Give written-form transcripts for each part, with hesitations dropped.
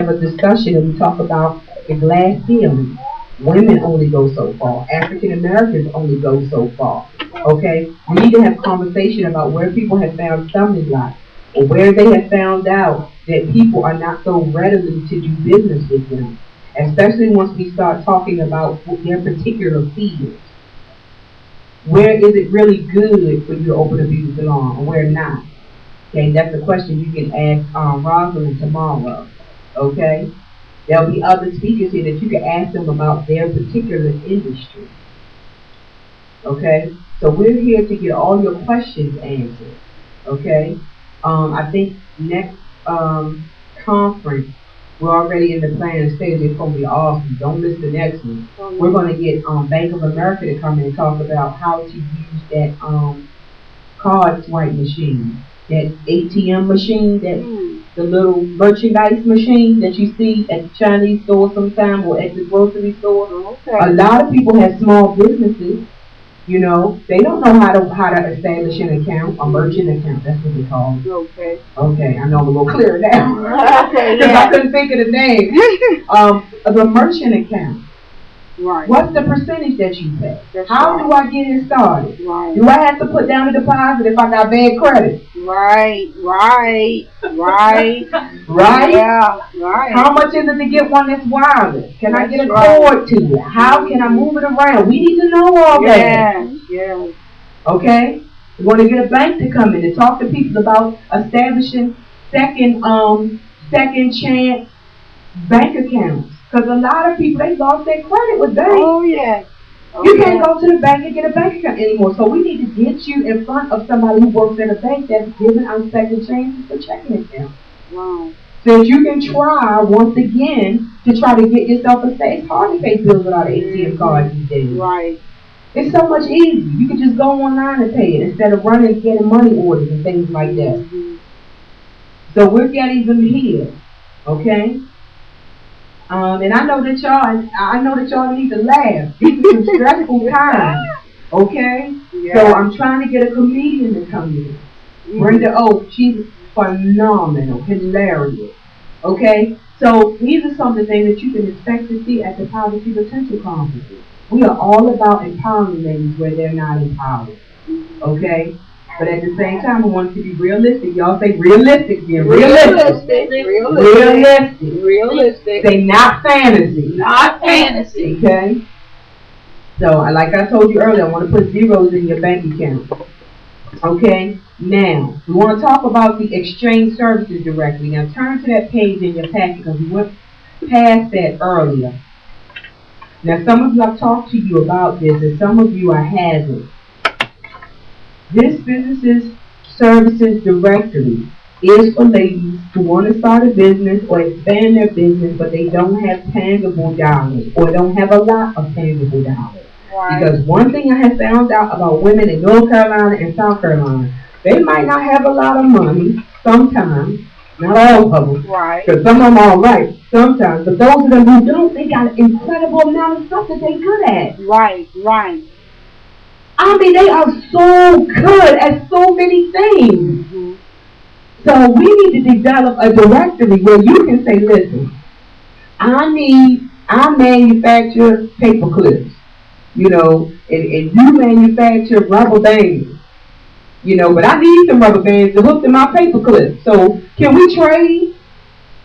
have a discussion and we talk about the glass ceiling. Women only go so far. African Americans only go so far. Okay? We need to have conversation about where people have found stumbling blocks or where they have found out that people are not so readily to do business with them. Especially once we start talking about their particular field. Where is it really good for you to open a beauty salon and where not? Okay, that's a question you can ask Rosalind tomorrow. Okay? There'll be other speakers here that you can ask them about their particular industry. Okay? So we're here to get all your questions answered. Okay? I think next conference, we're already in the planning stage. It's going to be awesome. Don't miss the next one. We're going to get Bank of America to come in and talk about how to use that card swipe machine, that ATM machine, that the little merchandise machine that you see at the Chinese store sometime or at the grocery store. Okay. A lot of people have small businesses. You know, they don't know how to establish an account, a merchant account. That's what they call it. Okay. Okay, I know I'm a little clearer now. Okay, Because yeah. I couldn't think of the name. The merchant account. Right. What's the percentage that you pay? That's How right. do I get it started? Right. Do I have to put down a deposit if I got bad credit? Right. Right. Right. Right? Yeah. Right. How much is it to get one that's wireless? Can I That's get a right. cord to it? How can I move it around? We need to know all that. Yes. Yes. Okay? We want to get a bank to come in and talk to people about establishing second chance bank accounts. Because a lot of people, they lost their credit with banks. Oh yes. Oh, You yes. can't go to the bank and get a bank account anymore. So we need to get you in front of somebody who works at a bank that's giving out second chances for checking accounts. Wow. So that you can try once again to try to get yourself a safe. It's hard to pay bills without an ATM card these days. Right. It's so much easier. You can just go online and pay it instead of running and getting money orders and things like that. Mm-hmm. So we're getting them here. Okay? And I know that y'all need to laugh. These are some stressful times. Okay? Yeah. So I'm trying to get a comedian to come in. Brenda Oak, she's phenomenal, hilarious. Okay? So these are some of the things that you can expect to see at the Poverty Potential Conference. We are all about empowering ladies where they're not empowered. Okay? But at the same time, we want to be realistic. Y'all say realistic, being realistic. Realistic. Say not fantasy. Not fantasy. Okay? So, like I told you earlier, I want to put zeros in your bank account. Okay? Now, we want to talk about the exchange services directly. Now, turn to that page in your packet because we went past that earlier. Now, some of you, I've talked to you about this, and some of you I haven't. This businesses services directory is for ladies who want to start a business or expand their business, but they don't have tangible dollars or don't have a lot of tangible dollars. Right. Because one thing I have found out about women in North Carolina and South Carolina, they might not have a lot of money sometimes, not all of them, Right. because some of them are all right sometimes, but those of them who don't, they got an incredible amount of stuff that they're good at. Right. Right. I mean, they are so good at so many things. Mm-hmm. So we need to develop a directory where you can say, listen, I manufacture paper clips, you know, and you manufacture rubber bands, you know, but I need some rubber bands to hook to my paper clips. So can we trade?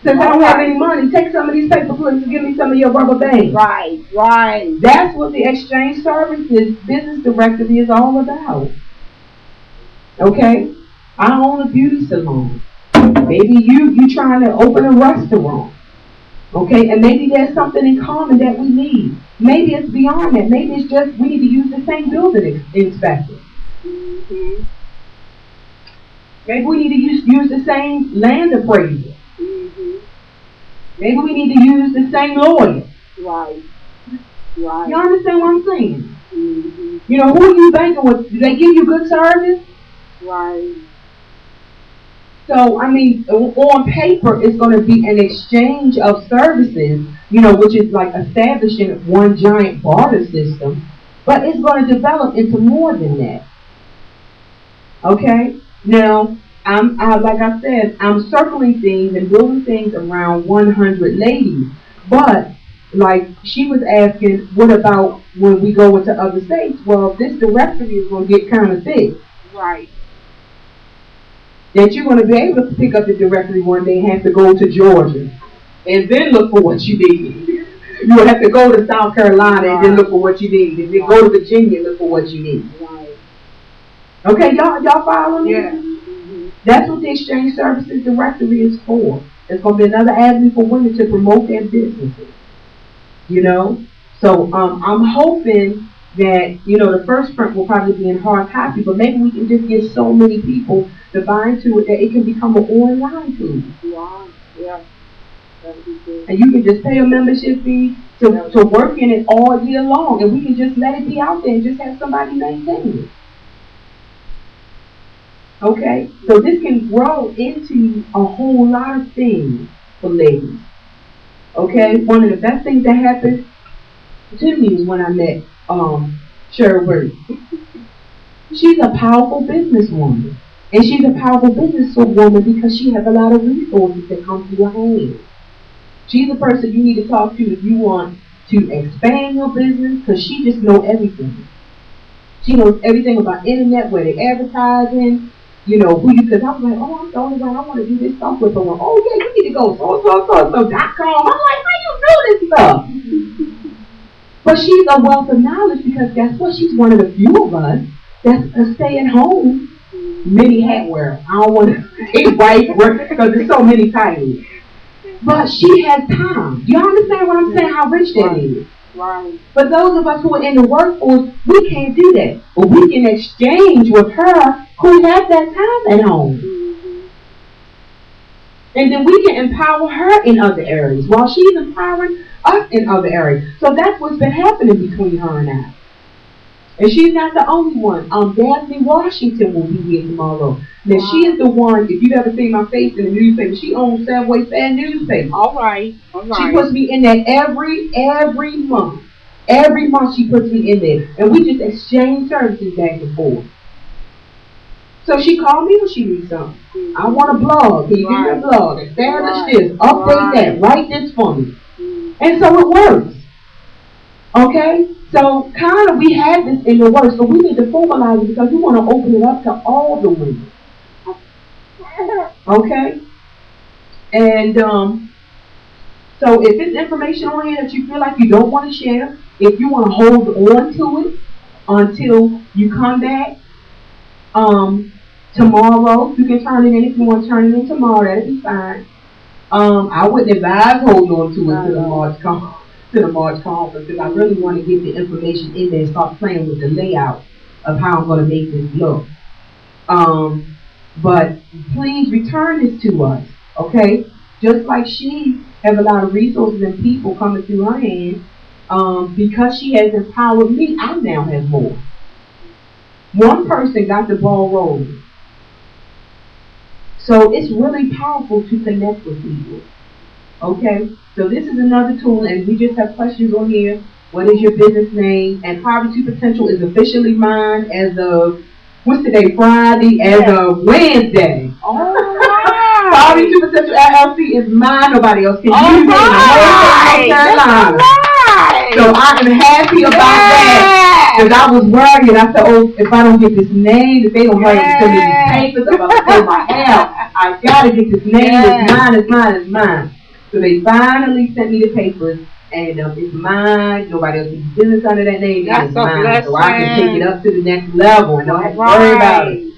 Since I don't have any money, take some of these paper clips and give me some of your rubber bands. Right. Right. That's what the exchange services business directory is all about. Okay? I own a beauty salon. Maybe you trying to open a restaurant. Okay? And maybe there's something in common that we need. Maybe it's beyond that. Maybe it's just we need to use the same building inspector. Mm-hmm. Maybe we need to use the same land appraiser. Mm-hmm. Maybe we need to use the same lawyer. Right. Right. You understand what I'm saying? Mm-hmm. You know, who are you banking with? Do they give you good service? Right. So, I mean, on paper, it's going to be an exchange of services, you know, which is like establishing one giant barter system, but it's going to develop into more than that. Okay? Now, like I said, I'm circling things and building things around 100 ladies. But like she was asking, what about when we go into other states? Well, this directory is going to get kind of thick. Right. That you're going to be able to pick up the directory one day and have to go to Georgia and then look for what you need. You will have to go to South Carolina and then look for what you need, and then go to Virginia and look for what you need. Right. Okay, y'all follow me? Yeah. That's what the Exchange Services Directory is for. It's going to be another avenue for women to promote their businesses. You know? So I'm hoping that, the first print will probably be in hard copy, but maybe we can just get so many people to buy into it that it can become an online tool. Wow. Yeah. That would be good. And you can just pay a membership fee to work in it all year long, and we can just let it be out there and just have somebody maintain it. Okay, so this can grow into a whole lot of things for ladies. Okay, one of the best things that happened to me is when I met Sherwood. She's a powerful businesswoman, and she's a powerful businesswoman because she has a lot of resources that come through her hands. She's the person you need to talk to if you want to expand your business, because she just knows everything. She knows everything about internet, where they're advertising. Who you, because I was like, oh, I'm the only one, I want to do this stuff with her. Oh, yeah, you need to go so.com. I'm like, how you do this stuff? But she's a wealth of knowledge because guess what? She's one of the few of us that's a stay-at-home mini hat wearer. I don't want to say wife work because there's so many titles. But she has time. You understand what I'm saying? How rich that is. Right. But those of us who are in the workforce, we can't do that. But we can exchange with her who has that time at home. Mm-hmm. And then we can empower her in other areas while she's empowering us in other areas. So that's what's been happening between her and I. And she's not the only one. Daphne Washington will be here tomorrow. Now, she is the one, if you've ever seen my face in the newspaper, she owns Subway Fan newspaper. All right. She puts me in there every month. Every month she puts me in there. And we just exchange services back and forth. So she called me when she needs something. I want a blog. Can you give me a blog? Establish this. Update that. Write this for me. And so it works. Okay? So kind of we had this in the works, but we need to formalize it because we want to open it up to all the women. Okay? And so if there's information on here that you feel like you don't want to share, if you want to hold on to it until you come back tomorrow, you can turn it in. If you want to turn it in tomorrow, that'll be fine. I wouldn't advise holding on to it to the March conference because I really want to get the information in there and start playing with the layout of how I'm going to make this look. But please return this to us, okay? Just like she has a lot of resources and people coming through her hand, because she has empowered me, I now have more. One person got the ball rolling. So it's really powerful to connect with people. Okay? So this is another tool, and we just have questions on here. What is your business name? And Poverty Potential is officially mine as of, what's today, Friday, as of Wednesday. All right. Poverty Potential LLC is mine. Nobody else can use it. North Carolina. So I am happy about that. Because I was worried, and I said, oh, if I don't get this name, if they don't hurry up and send me these papers, I'm going to pay my hair. I got to get this name. It's mine, it's mine, it's mine. So they finally sent me the papers, and it's mine. Nobody else can business under that name. It's mine. So I can take it up to the next level and don't have to worry about it.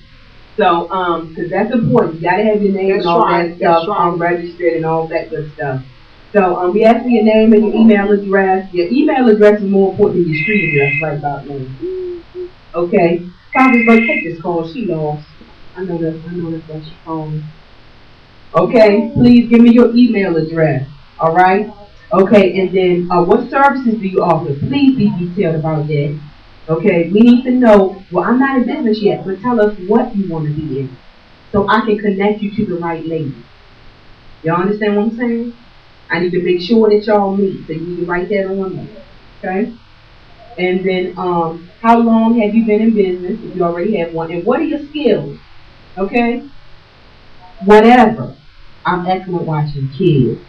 So, because that's important. You got to have your name and all that stuff registered and all that good stuff. So, we ask for your name and your email address. Your email address is more important than your street address right about now. Okay? Congress, but take this call. She lost. I know that's what she's calling. Okay? Please give me your email address. All right? Okay, and then what services do you offer? Please be detailed about that. Okay? We need to know, well, I'm not in business yet, but tell us what you want to be in so I can connect you to the right lady. Y'all understand what I'm saying? I need to make sure that y'all meet, so you need to write that on there, okay? And then, how long have you been in business, if you already have one, and what are your skills, okay? whatever. I'm excellent watching kids.